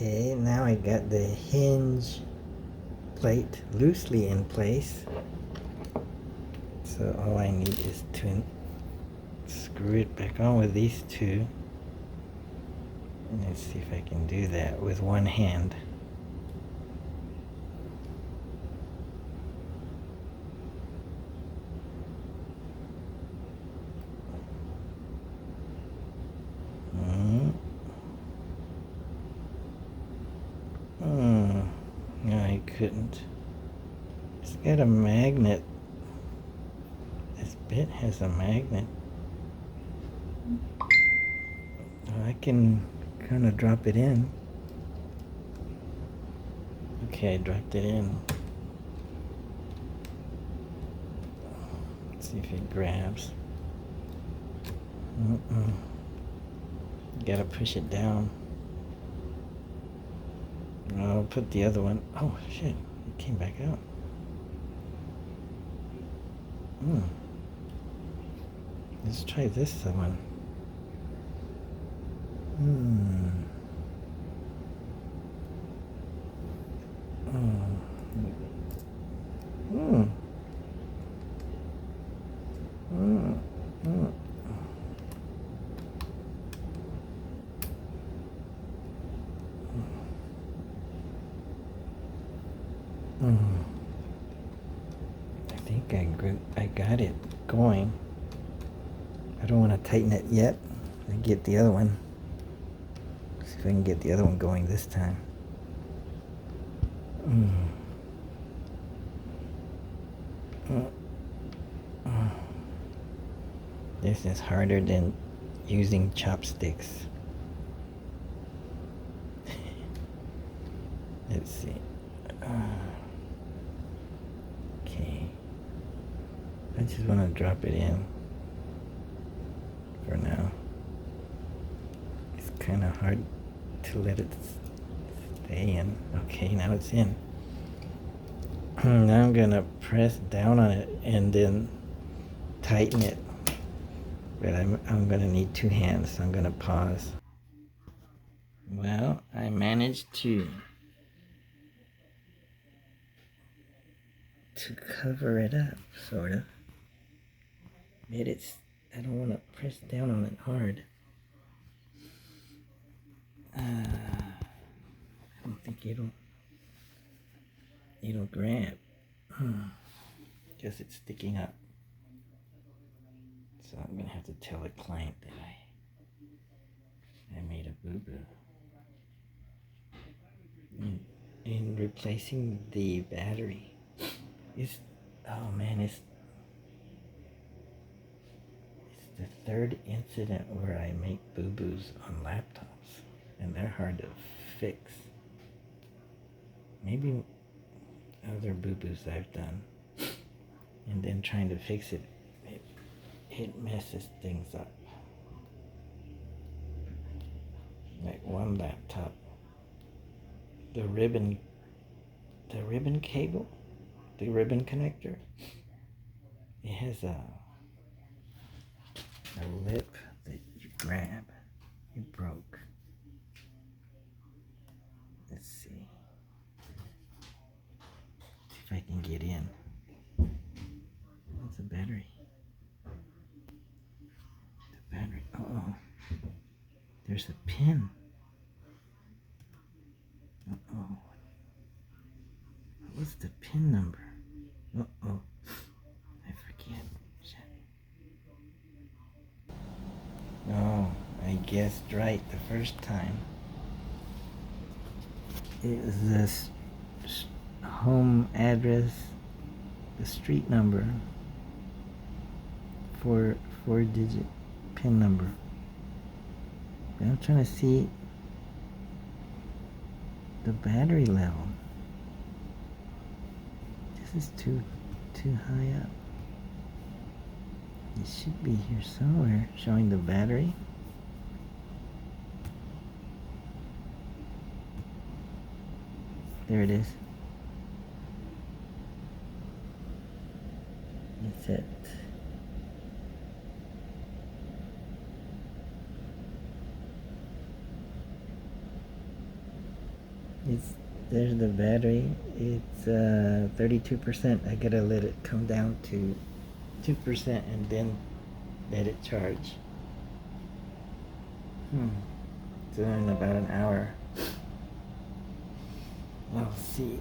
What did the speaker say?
Okay, now I got the hinge plate loosely in place. So all I need is to screw it back on with these two. And let's see if I can do that with one hand. No, I couldn't. It's got a magnet. This bit has a magnet. I can kind of drop it in. Okay, I dropped it in. Let's see if it grabs. Gotta push it down. I'll put the other one. Oh shit, it came back out. Let's try this one. I think I got it going. I don't want to tighten it yet. I get the other one. See if I can get the other one going this time. This is harder than using chopsticks. Let's see. Okay. I just want to drop it in for now. It's kind of hard to let it stay in. Okay, now it's in. Now I'm going to press down on it and then tighten it. But I'm going to need two hands, so I'm going to pause. Well, I managed to cover it up, sort of. But I don't want to press down on it hard. I don't think it'll grab. Guess it's sticking up. So I'm gonna have to tell the client that I made a boo-boo. In replacing the battery, it's the third incident where I make boo-boos on laptops, and they're hard to fix. Maybe other boo-boos I've done, and then trying to fix it, it messes things up. Like one laptop, the ribbon cable, the ribbon connector, it has a lip that you grab. It broke. Let's see if I can get in. What's the battery? The battery. Uh-oh. There's a pin. Uh-oh. What's the pin number? Uh-oh. I forget. Shit. Oh, I guessed right the first time. It was this home address, the street number, four-digit pin number. But I'm trying to see the battery level. This is too high up. It should be here somewhere, showing the battery. There it is. That's it. It's there's the battery. It's 32%. I gotta let it come down to 2% and then let it charge. So in about an hour, I'll see